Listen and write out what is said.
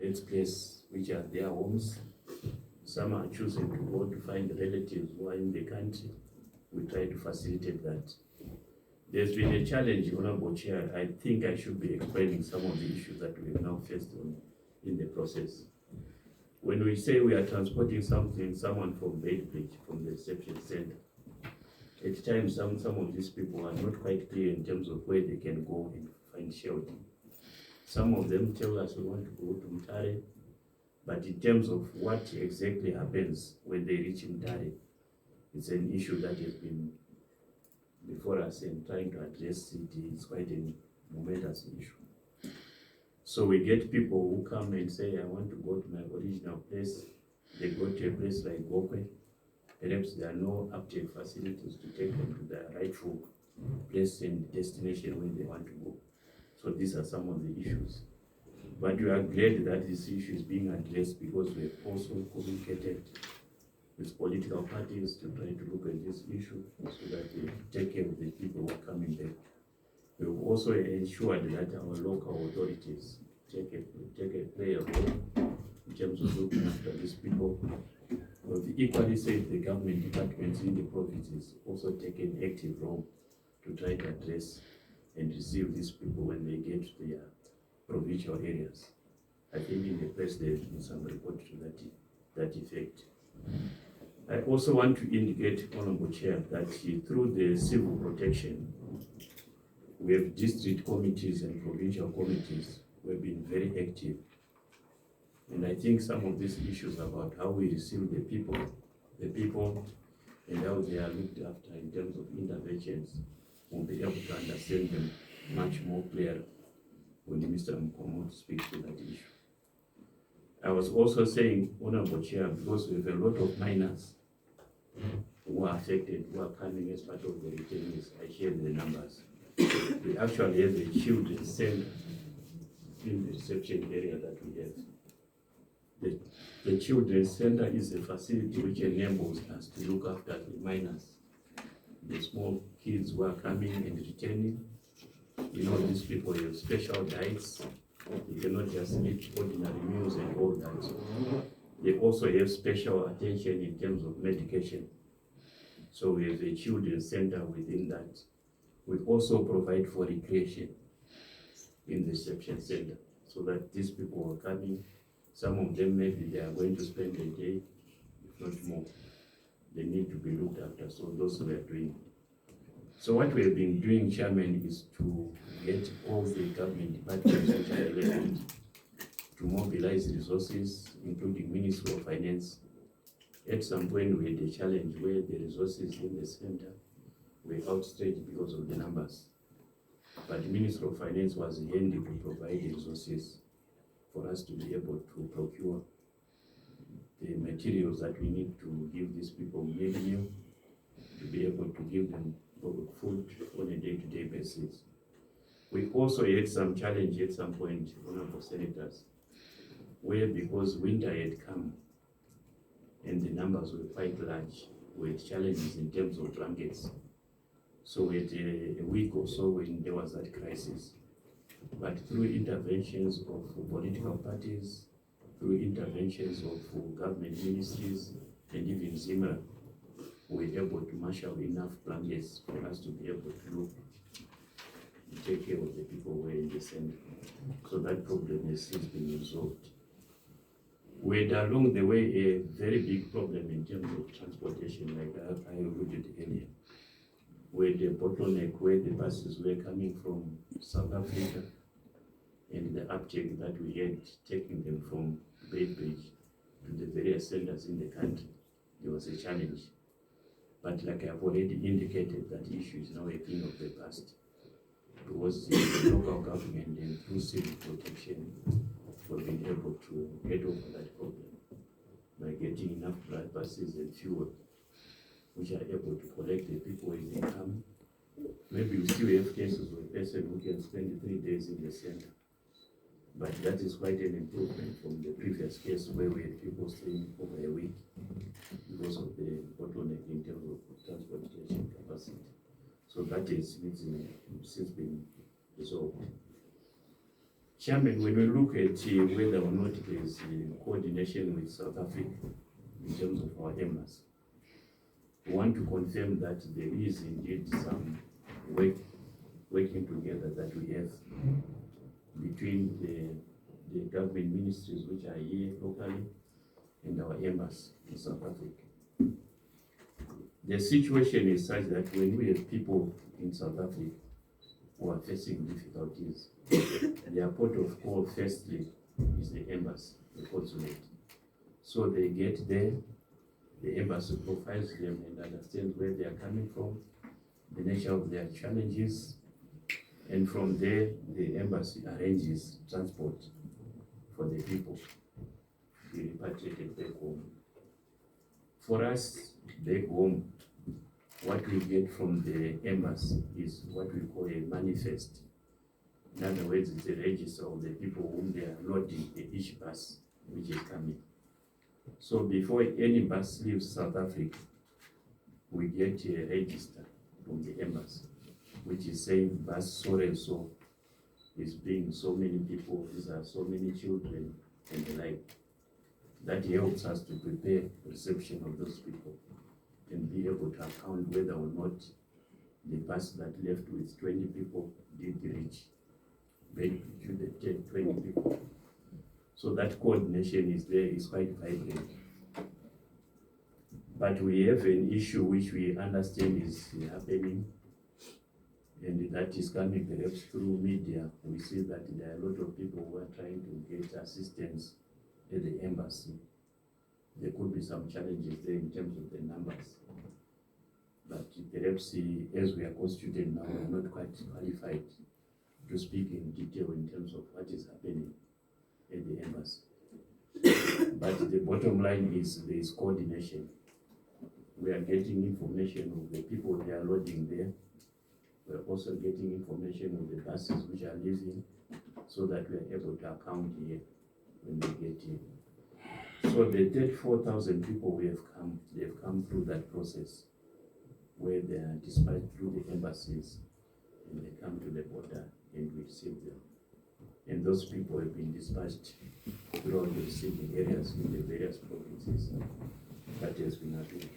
its place, which are their homes. Some are choosing to go to find relatives who are in the country. We try to facilitate that. There's been a challenge, Honorable Chair. I think I should be explaining some of the issues that we have now faced in the process. When we say we are transporting someone from Bedbridge, from the reception center, at times some of these people are not quite clear in terms of where they can go and find shelter. Some of them tell us we want to go to Mutare, but in terms of what exactly happens when they reach Mutare, it's an issue that has been before us, and trying to address it is quite a momentous issue. So we get people who come and say, I want to go to my original place. They go to a place like Gokwe. Perhaps there are no uptake facilities to take them to the rightful place and destination where they want to go. So these are some of the issues. But we are glad that this issue is being addressed, because we have also communicated with political parties to try to look at this issue so that they take care of the people who are coming back. We've also ensured that our local authorities play a role in terms of looking after these people. We've equally said the government departments in the provinces also take an active role to try to address and receive these people when they get to their provincial areas. I think in the press there has been some report to that effect. I also want to indicate, Honorable Chair, that through the civil protection, we have district committees and provincial committees who have been very active. And I think some of these issues about how we receive the people and how they are looked after in terms of interventions, we'll be able to understand them much more clearly when Mr. Mkomo speaks to that issue. I was also saying, Honorable Chair, because we have a lot of minors who are affected, who are coming as part of the returnees. I shared the numbers. We actually have a children's center in the reception area that we have. The children's center is a facility which enables us to look after the minors, the small kids who are coming and returning. You know, these people have special diets. They cannot just eat ordinary meals and all that. They also have special attention in terms of medication. So we have a children's center within that. We also provide for recreation in the reception center, so that these people are coming. Some of them maybe they are going to spend a day, if not more. They need to be looked after, so those we are doing. So what we have been doing, Chairman, is to get all the government departments which are relevant to mobilize resources, including Ministry of Finance. At some point we had a challenge where the resources in the center were outstretched because of the numbers. But the Ministry of Finance was handy to provide the resources for us to be able to procure the materials that we need to give these people meal, to be able to give them food on a day-to-day basis. We also had some challenge at some point, Honorable Senators, where because winter had come and the numbers were quite large, we had challenges in terms of blankets. So we had a week or so when there was that crisis. But through interventions of political parties, through interventions of government ministries, and even ZIMRA, we were able to marshal enough blankets for us to be able to take care of the people who were in the center. So that problem has since been resolved. We had along the way a very big problem in terms of transportation, like I alluded earlier. We had a bottleneck where the buses were coming from South Africa, and the uptake that we had taking them from Bedbridge to the various centers in the country, there was a challenge. But like I've already indicated, that issue is now a thing of the past, because the local government and through civil protection we've been able to get over that problem by getting enough buses and fuel which are able to collect the people when they come. Maybe we still have cases where a person who can spend 3 days in the center, but that is quite an improvement from the previous case where we had people staying over a week because of the bottleneck in terms of transportation capacity. So that is since been resolved. Chairman, when we look at whether or not there is coordination with South Africa in terms of our embassy, we want to confirm that there is indeed some working together that we have between the government ministries which are here locally and our embassy in South Africa. The situation is such that when we have people in South Africa who are facing difficulties, their port of call firstly is the embassy, the consulate. So they get there, the embassy profiles them and understands where they are coming from, the nature of their challenges, and from there the embassy arranges transport for the people to be repatriated back home. For us back home, what we get from the embassy is what we call a manifest. In other words, it's a register of the people whom they are loading in each bus which is coming. So before any bus leaves South Africa, we get a register from the embassy, which is saying bus so and so is bringing so many people, these are so many children and the like. That helps us to prepare reception of those people and be able to account whether or not the bus that left with 20 people did reach back to the 20 people. So that coordination is there, is quite vibrant. But we have an issue which we understand is happening, and that is coming perhaps through media. We see that there are a lot of people who are trying to get assistance at the embassy. There could be some challenges there in terms of the numbers. But perhaps as we are constituted now, we are not quite qualified to speak in detail in terms of what is happening at the embassy. But the bottom line is there is coordination. We are getting information of the people they are loading there. We are also getting information of the buses which are leaving, so that we are able to account here when they get here. So the 34,000 people we have come, they have come through that process where they are dispatched through the embassies and they come to the border and we receive them. And those people have been dispatched throughout the receiving areas in the various provinces. That has been happening.